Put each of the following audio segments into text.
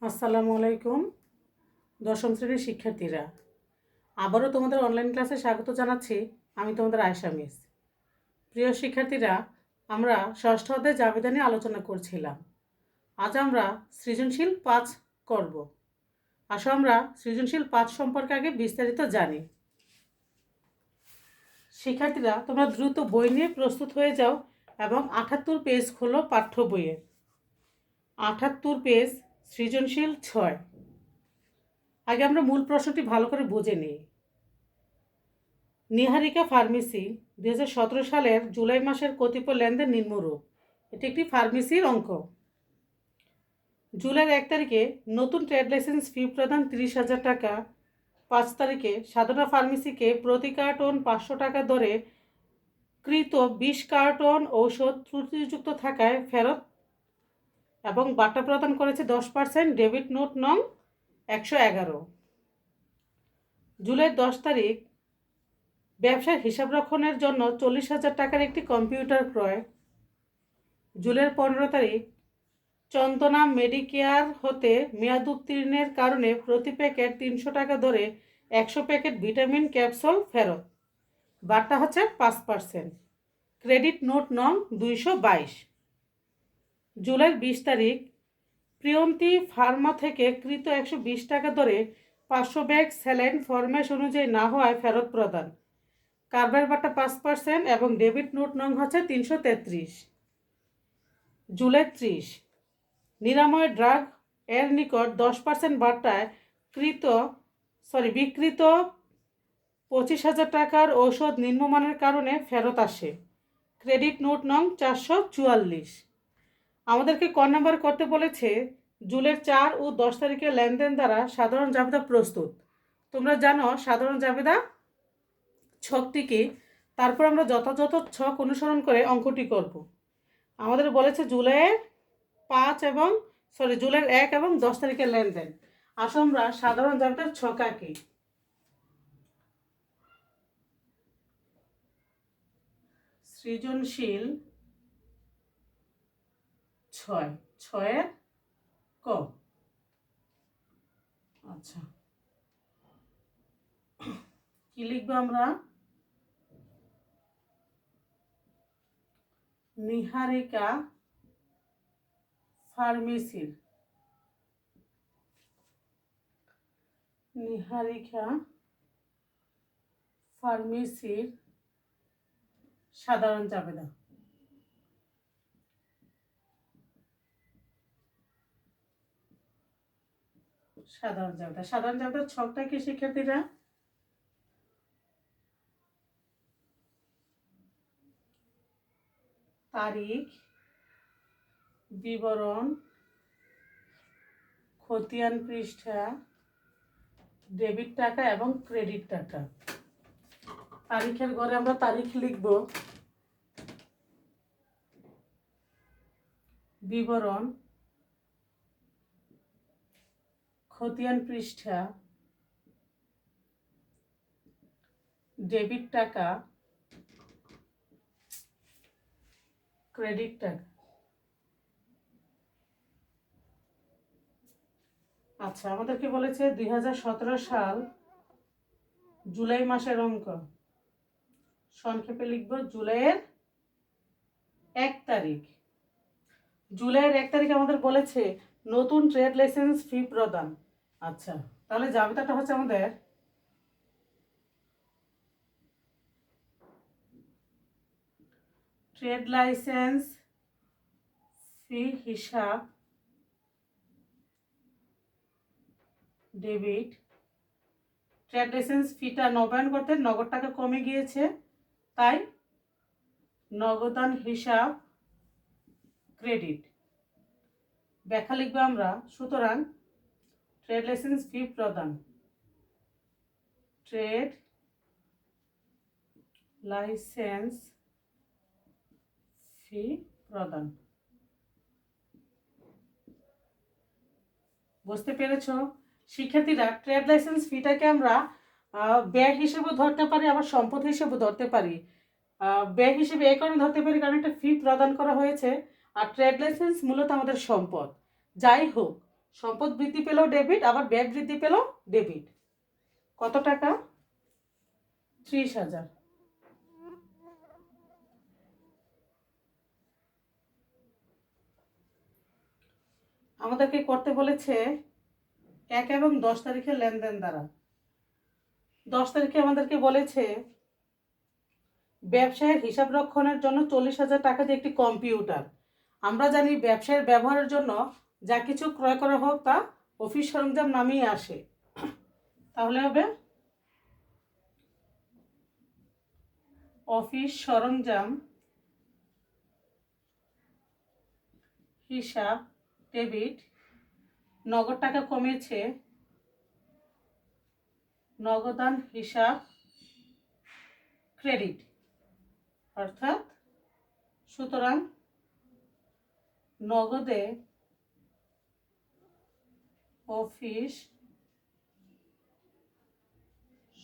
আসসালামু আলাইকুম দশম শ্রেণীর শিক্ষার্থীরা, আবারও তোমাদের অনলাইন ক্লাসে স্বাগত জানাচ্ছি। আমি তোমাদের আয়েশা মিস। প্রিয় শিক্ষার্থীরা, আমরা ষষ্ঠ অধ্যায় জাবেদা নিয়ে আলোচনা করছিলাম। আজ আমরা সৃজনশীল 5 করব। আসো আমরা সৃজনশীল 5 সম্পর্কে আগে বিস্তারিত জানি। শিক্ষার্থীরা, তোমরা দ্রুত বই নিয়ে প্রস্তুত হয়ে যাও এবং 78 পেজ খোলো পাঠ্য বইয়ের। 78 পেজ, সৃজনশীল 6। আগে আমরা মূল প্রশ্নটি ভালো করে বুঝে নিই। নিহারিকা ফার্মেসি 2017 সালের জুলাই মাসের কতিপয় লেনদেন নিম্নরূপ। এটি একটি ফার্মেসির অঙ্ক। জুলাইয়ের 1 তারিখে নতুন ট্রেড লাইসেন্স ফি প্রদান 30,000 টাকা। 5 তারিখে সাধনা ফার্মেসিকে প্রতি কার্টন 500 টাকা দরে কৃত 20 কার্টন ঔষধ ত্রুটিযুক্ত থাকায় ফেরত এবং বাটা প্রদান করেছে 10%, ডেবিট নোট নং 111। জুলাই 10 তারিখ ব্যবসার হিসাবরক্ষণের জন্য 40,000 টাকার একটি কম্পিউটার ক্রয়। জুলাইয়ের 15 তারিখ চন্দনা মেডিকেয়ার হতে মেয়াদ উত্তীর্ণের কারণে প্রতি প্যাকেট 300 টাকা ধরে 100 প্যাকেট ভিটামিন ক্যাপসুল ফেরত, বারটা হচ্ছে 5%, ক্রেডিট নোট নং 222। জুলাইয়ের 20 তারিখ প্রিয়ন্তী ফার্মা থেকে কৃত 120 টাকা ধরে 500 ব্যাগ স্যালাইন ফরম্যাশ অনুযায়ী না হওয়ায় ফেরত প্রদান, কারবার বাটা 5% এবং ডেবিট নোট নং হচ্ছে 333। জুলাই 30 নিরাময় ড্রাগ এর নিকট 10% বাটায় বিকৃত 25,000 টাকার ঔষধ নিম্নমানের কারণে ফেরত আসে, ক্রেডিট নোট নং 444। আমাদেরকে ক নাম্বার করতে বলেছে জুলাইয়ের 4 ও 10 তারিখে লেনদেন দ্বারা সাধারণ জাবেদা প্রস্তুত। তোমরা জানো সাধারণ জাবেদা ছকটি কি, তারপর আমরা যথাযথ ছক অনুসরণ করে অঙ্কটি করব। আমাদের বলেছে জুলাইয়ের 1 এবং 10 তারিখের লেনদেন। আসো আমরা সাধারণ জাবেদার ছক আঁকি। সৃজনশীল 6, 6-এর ক। আচ্ছা, কি লিখবো আমরা? নিহারিকা ফার্মেসির সাধারণ জাবেদা। সাধারণ জাবেদার ছকটা কি শিক্ষার্থীরা? তারিখ, বিবরণ, খতিয়ান পৃষ্ঠা, ডেবিট টাকা এবং ক্রেডিট টাকা। তারিখের ঘরে আমরা তারিখ লিখব, বিবরণ, খতিয়ান পৃষ্ঠা, ডেবিট টাকা, ক্রেডিট টাকা। আচ্ছা, আমাদেরকে বলেছে 2017 সাল জুলাই মাসের অঙ্ক। সংক্ষেপে লিখব জুলাইয়ের 1 তারিখ। জুলাইয়ের 1 তারিখে আমাদের বলেছে নতুন ট্রেড লাইসেন্স ফি প্রদান। আচ্ছা, তাহলে জাবেদাটা হচ্ছে আমাদের ট্রেড লাইসেন্স ফি হিসাব, ডেবিট। ট্রেড লাইসেন্স ফিটা নবায়ন করতে নগদ টাকা কমে গিয়েছে, তাই নগদান হিসাব, ক্রেডিট। ব্যাখ্যা লিখবো আমরা, সুতরাং ট্রেড লাইসেন্স ফি প্রদান, ট্রেড লাইসেন্স ফি প্রদান। বুঝতে পেরেছ শিক্ষার্থীরা? ট্রেড লাইসেন্স ফিটাকে আমরা ব্যয় হিসেবে ধরতে পারি, আবার সম্পদ হিসেবে ধরতে পারি। ব্যয় হিসেবে এই কারণে ধরতে পারি কারণ একটা ফি প্রদান করা হয়েছে, আর ট্রেড লাইসেন্স মূলত আমাদের সম্পদ। যাই হোক, সম্পদ বৃদ্ধি পেলেও ডেবিট, আবার ব্যয় বৃদ্ধি পেলেও ডেবিট। কত টাকা? 30,000। আমাদেরকে করতে বলেছে 1 এবং 10 তারিখের লেনদেন দ্বারা। 10 তারিখে আমাদেরকে বলেছে ব্যবসায়ের হিসাব রক্ষণের জন্য 40,000 টাকা দিয়ে একটি কম্পিউটার। আমরা জানি ব্যবসায়ের ব্যবহারের জন্য যা কিছু ক্রয় করা হোক তা অফিস সরঞ্জাম নামেই আসে। তাহলে হবে অফিস সরঞ্জাম হিসাব ডেবিট। নগদ টাকা কমেছে, নগদান হিসাব ক্রেডিট। অর্থাৎ সুতরাং নগদে অফিস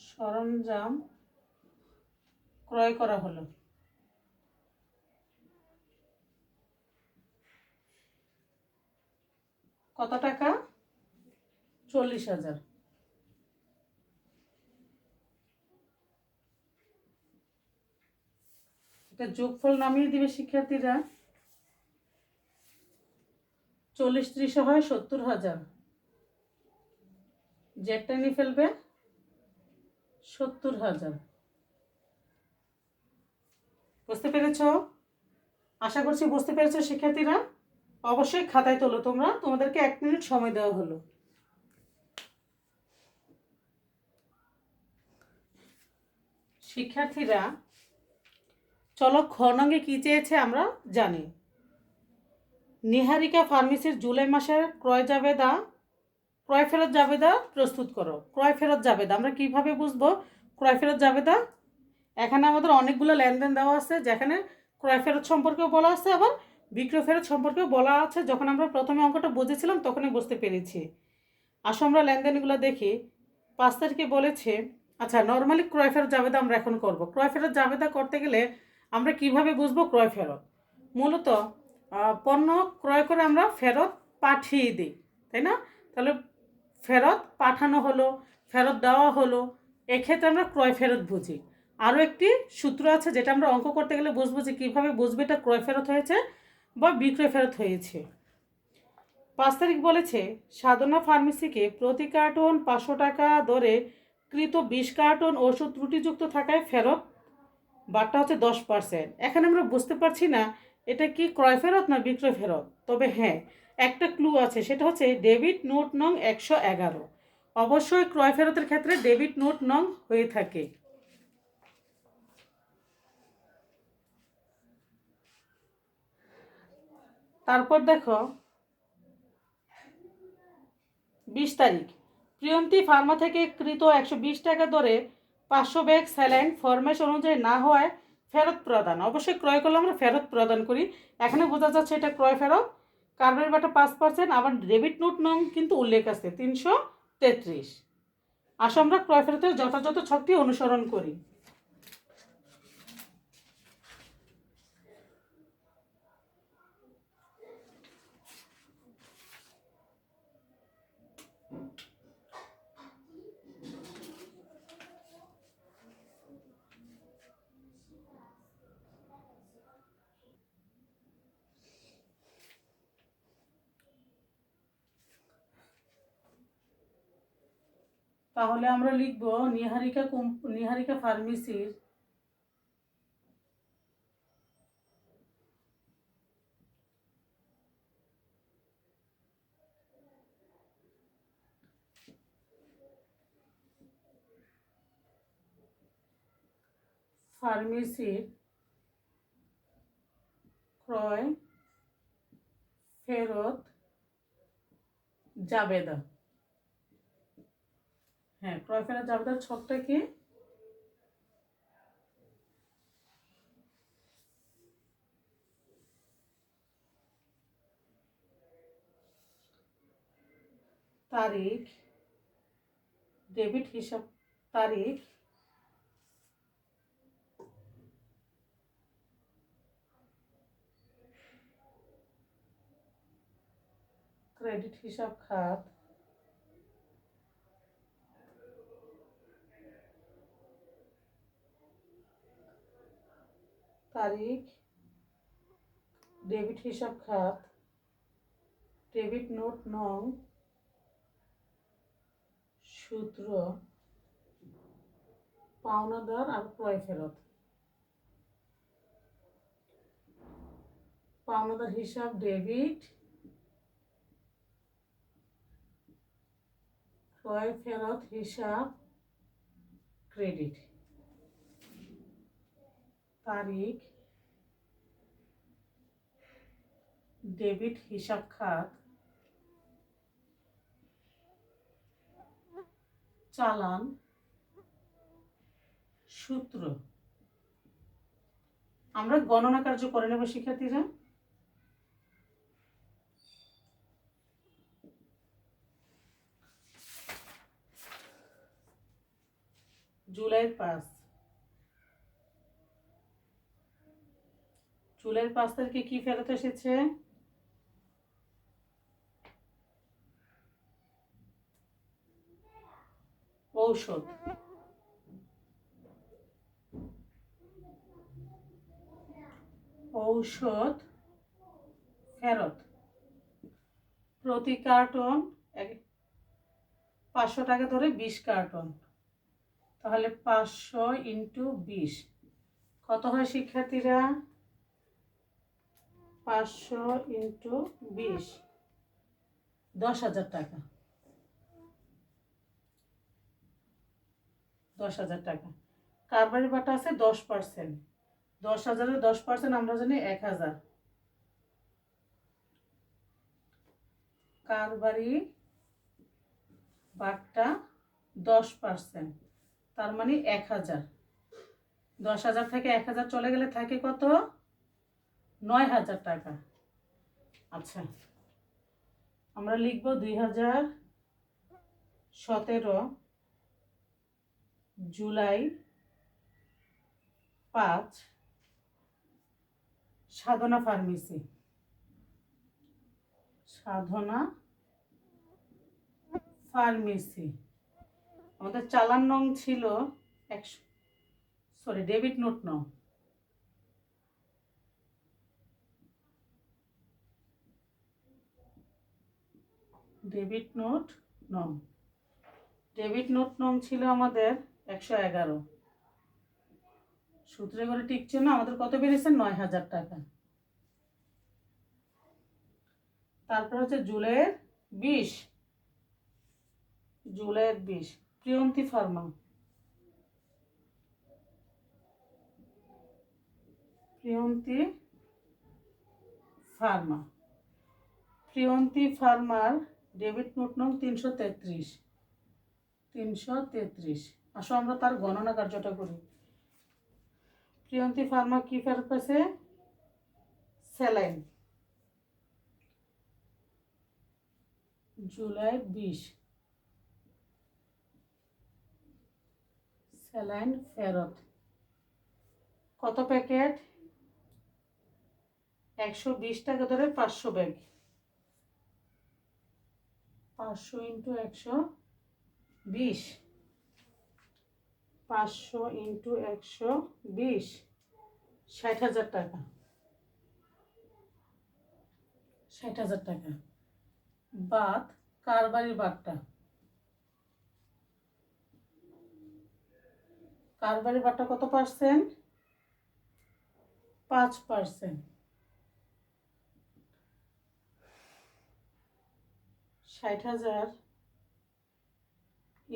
সরঞ্জাম ক্রয় করা হলো। কত টাকা? 40,000। এটা যোগফল নামিয়ে দিবে শিক্ষার্থীরা। 40 30 হয় 70,000। জেডটা নিয়ে ফেলবে 70,000। বুঝতে পেরেছ? আশা করছি বুঝতে পেরেছ শিক্ষার্থীরা। অবশ্যই খাতায় তোলো তোমরা, তোমাদেরকে 1 মিনিট সময় দেওয়া হলো। শিক্ষার্থীরা চলো খ নঙ্গে কি চেয়েছে আমরা জানি। নিহারিকা ফার্মেসির জুলাই মাসের ক্রয় ফেরত জাবেদা প্রস্তুত করো। ক্রয় ফেরত জাবেদা আমরা কিভাবে বুঝবো? ক্রয় ফেরত জাবেদা, এখানে আমাদের অনেকগুলো লেনদেন দেওয়া আছে, যেখানে ক্রয় ফেরত সম্পর্কেও বলা আছে, আবার বিক্রয় ফেরত সম্পর্কেও বলা আছে। যখন আমরা প্রথমে অঙ্কটা বুঝেছিলাম তখনই বুঝতে পেরেছি। আসো আমরা লেনদেনগুলো দেখি। 5 তারিখে বলেছে, আচ্ছা নর্মালি ক্রয় ফেরত জাবেদা আমরা এখন করব। ক্রয় ফেরত জাবেদা করতে গেলে আমরা কিভাবে বুঝবো ক্রয় ফেরত? মূলত পণ্য ক্রয় করে আমরা ফেরত পাঠিয়ে দিই, তাই না? তাহলে ফেরত পাঠানো হলো, ফেরত দেওয়া হলো, এক্ষেত্রে আমরা ক্রয় ফেরত বুঝি। আরও একটি সূত্র আছে যেটা আমরা অঙ্ক করতে গেলে বুঝবো, যে কীভাবে বুঝবে এটা ক্রয় ফেরত হয়েছে বা বিক্রয় ফেরত হয়েছে। 5 তারিখ বলেছে সাধনা ফার্মেসিকে প্রতি কার্টন 500 টাকা দরে কৃত 20 কার্টন ওষুধ ত্রুটিযুক্ত থাকায় ফেরত, বারটা হচ্ছে 10%। এখানে আমরা বুঝতে পারছি না এটা কি ক্রয় ফেরত না বিক্রয় ফেরত। তবে হ্যাঁ, একটা ক্লু আছে, সেটা হচ্ছে ডেবিট নোট নং 111। অবশ্যই ক্রয় ফেরতের ক্ষেত্রে ডেবিট নোট নং হয়ে থাকে। তারপর দেখো 20 তারিখ, প্রিয়ন্তী ফার্মা থেকে কৃত 120 টাকা দরে 500 ব্যাগ স্যালাইন ফরমেশ অনুযায়ী না হওয়ায় ফেরত প্রদান। অবশ্যই ক্রয় করলে আমরা ফেরত প্রদান করি, এখানে বোঝা যাচ্ছে এটা ক্রয় ফেরত। কার্বের বাটা 5%, আবার ডেবিট নোট নং কিন্তু উল্লেখ আছে 333। আসো আমরা ক্রয় ফেরতের যথাযথ ছকটি অনুসরণ করি। তাহলে আমরা লিখব নিহারিকা ফার্মেসির ক্রয় ফেরত জাবেদা। হ্যাঁ, ক্রয় ফেরত জাবেদার ছকটা কি? তারিখ, ডেবিট হিসাব তারিখ, ক্রেডিট হিসাব খাত তারিখ, ডেবিট হিসাব খাত, ডেবিট নোট নং, সূত্র, পাওনাদার আর ক্রয় ফেরত। পাওনাদার হিসাব ডেবিট, ক্রয় ফেরত হিসাব ক্রেডিট। তারিখ, ডেবিট হিসাব খাত, চালান, সূত্র। আমরা গণনা কার্য করে নেব শিক্ষার্থীরা। জুলাইয়ের 5, জুলাইয়ের 5 তারিখে কি ফেরত এসেছে? ঔষধ। ঔষধ ফেরত। প্রতি কার্টন 500 টাকা ধরে 20 কার্টন, তাহলে 500 × 20 কত হয় শিক্ষার্থীরা? 500 × 20 10,000 টাকা। 10,000 টাকা। কারবারি বাটা আছে 10%। 10,000-এর 10% আমরা জানি 1,000। কারবারি বাটা 10%, তার মানে 1,000। 10,000 থেকে 1,000 চলে গেলে থাকে কত? 9,000 টাকা। আচ্ছা, আমরা লিখব 2017 জুলাই 5 সাধনা ফার্মেসি। সাধনা ফার্মেসি। আমাদের চালান নং ছিল 100, ডেবিট নোট নং। ডেবিট নোট নং, ডেবিট নোট নং ছিল আমাদের 111। সূত্রে করে টিকছে না, আমাদের কত বেরিয়েছে? 9,000 টাকা। তারপর হচ্ছে জুলাইয়ের 20, জুলাইয়ের 20 Priyanti Pharma. Priyanti Pharma. Priyanti farmer debit note নং 333। 333। আসো আমরা তার গণনা কার্যটা করি। প্রিয়ন্তী ফার্মা কি ফেরত পেয়েছে? স্যালাইন। জুলাই 20 স্যালাইন ফেরত। কত প্যাকেট? 120 টাকা ধরে 500 ব্যাগ। 500 × 120, 500 × 120 60,000 টাকা। 60,000 টাকা বাদ কারবারি বাট্টা। কারবারি বাট্টা কত পার্সেন্ট? 5%। 60,000 ×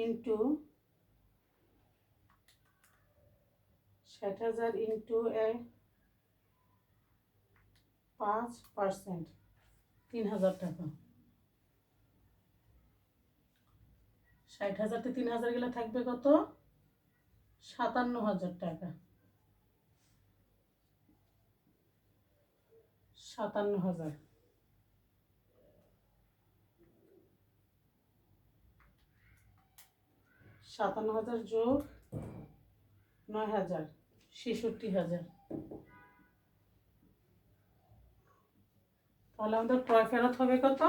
5%, 3,000 টাকা। 60,000 তে 3,000 গেলে থাকবে কত? 57,000 টাকা। 57,000। 57,000 যোগ 9,000, 66,000। তাহলে আমাদের ক্রয় ফেরত হবে কত?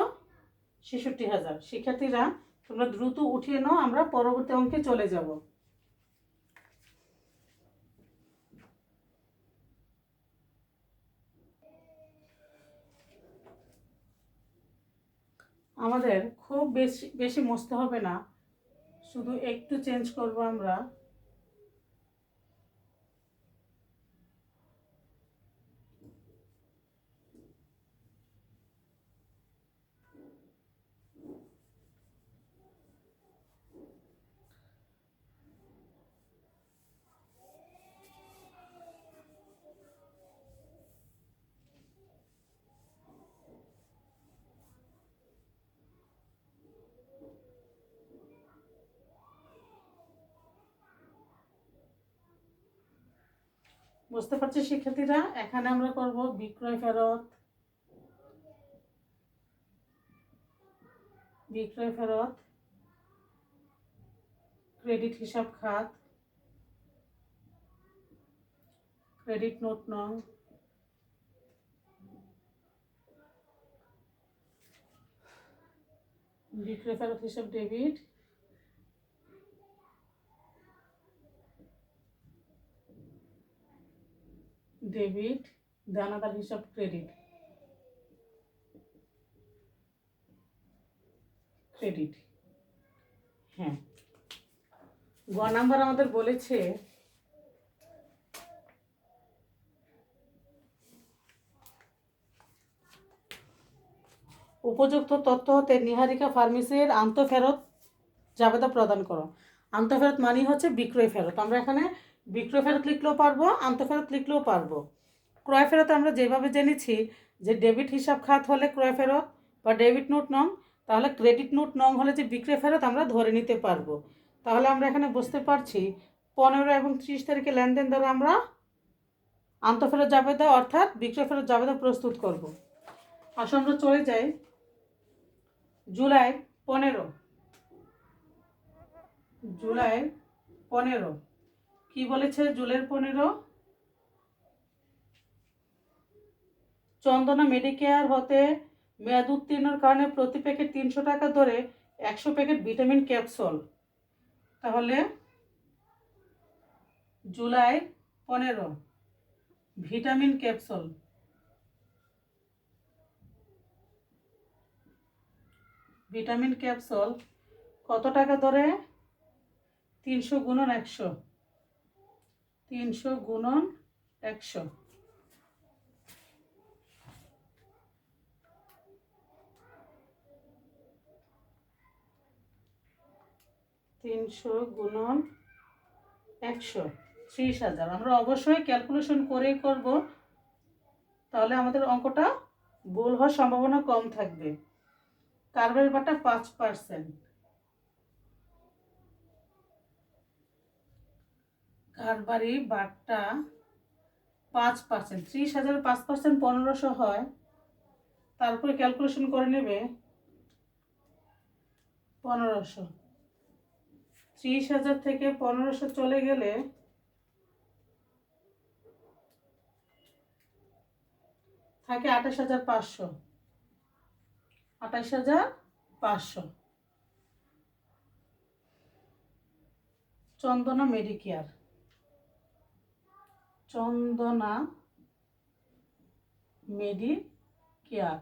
৬৬,০০০। শিক্ষার্থীরা তোমরা দ্রুত উঠিয়ে নাও, আমরা পরবর্তী অঙ্কে চলে যাব। আমাদের খুব বেশি বেশি মুছতে হবে না, শুধু একটু চেঞ্জ করব আমরা। বুঝতে পারছি শিক্ষার্থীরা, এখানে আমরা করব বিক্রয় ফেরত, বিক্রয় ফেরত, ক্রেডিট হিসাব খাত, ক্রেডিট নোট নং, বিক্রয় ফেরত হিসাব ডেবিট, ডেবিট, দানাদার হিসাব ক্রেডিট, ক্রেডিট। হ্যাঁ, গ নাম্বার আমাদের বলেছে উপযুক্ত তথ্য হতে নিহারিকা ফার্মেসির আন্তঃফেরত জাবেদা প্রদান করো। আন্তঃফেরত মানে হচ্ছে বিক্রয় ফেরত, আমরা এখানে বিক্রয় ফেরত লিখলেও পারবো, আন্তঃফেরত লিখলেও পারবো। ক্রয় ফেরত আমরা যেভাবে জেনেছি যে ডেবিট হিসাব খাত হলে ক্রয় ফেরত বা ডেবিট নোট নং, তাহলে ক্রেডিট নোট নং হলে যে বিক্রয় ফেরত আমরা ধরে নিতে পারবো। তাহলে আমরা এখানে বুঝতে পারছি 15 এবং 30 তারিখে লেনদেন দ্বারা আমরা আন্তঃফেরত জাবেদা অর্থাৎ বিক্রয় ফেরত জাবেদা প্রস্তুত করব। আসলে আমরা চলে যাই জুলাই 15। জুলাই 15 কি বলেছে? জুলাই 15 চন্দনা মেডিকেয়ার হতে মেয়াদ উত্তীর্ণের কারণে প্রতি প্যাকেট 300 টাকা ধরে 100 প্যাকেট ভিটামিন ক্যাপসুল। তাহলে July 15 vitamin capsule, vitamin capsule কত টাকা ধরে? 300 গুণন 100, 300 গুণন 100, 300 গুণন 100, 30,000। আমরা অবশ্যই ক্যালকুলেশন করেই করব, তাহলে আমাদের অঙ্কটা ভুল হওয়ার সম্ভাবনা কম থাকবে। কারবারি বাটা 5%, কারবারি বাটা 5%, 30,000 5% 1500 হয়, তারপরে ক্যালকুলেশন করে নেবে 1500, 30,000 থেকে 1500 চলে গেলে থাকে 28,500, 28,500। চন্দনা মেডিকেয়ার, চন্দনা মেডিকেয়ার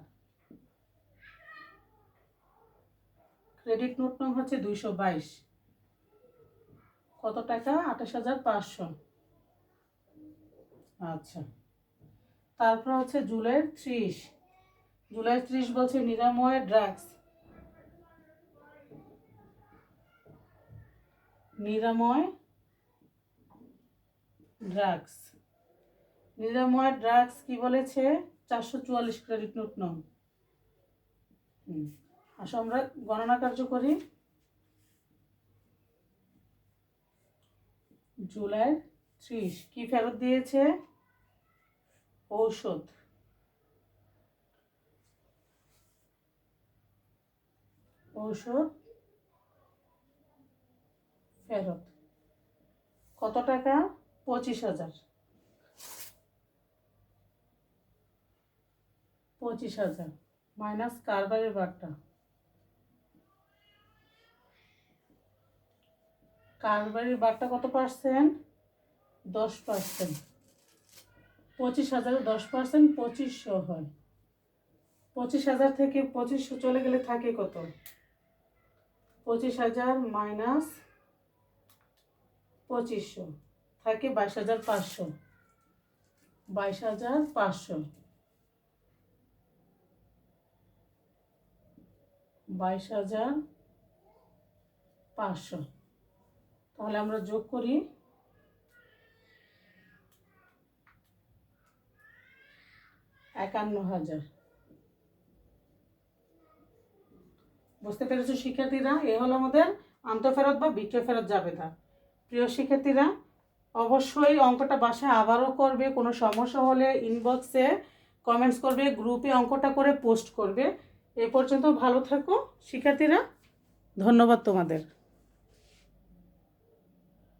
ক্রেডিট নোট নং হচ্ছে 222, কত টাকা? 28,500। আচ্ছা, তারপর হচ্ছে জুলাই 30, জুলাই 30 বলছে নিরাময় ড্রাগস, নিরাময় ড্রাগস, নিরাময় ড্রাগস কি বলেছে? 444 ক্রেডিট নোট নং। আসো আমরা গণনা কার্য করি। জুলাই 30 কি ফেরত দিয়েছে? ঔষধ, ঔষধ ফেরত কত টাকা? 25,000, 25,000 মাইনাস কারবারের বারটা কারবারির বারটা কত পার্সেন্ট? 10%। 25,000 10% 2500 হয়। 25,000 থেকে 2500 চলে গেলে থাকে কত? 25,000 মাইনাস 2500 থাকে 22,500। 22,500 22,500। তাহলে আমরা যোগ করি 51,000। বুঝতে পেরেছো শিক্ষার্থীরা? এ হলো আমাদের আন্তঃফেরত বা বিক্রয় ফেরত জাবেদা। প্রিয় শিক্ষার্থীরা, অবশ্যই অঙ্কটা বাসায় আবারও করবে। কোনো সমস্যা হলে ইনবক্সে কমেন্টস করবে, গ্রুপে অঙ্কটা করে পোস্ট করবে। এ পর্যন্ত ভালো থাকো শিক্ষার্থীরা, ধন্যবাদ তোমাদের।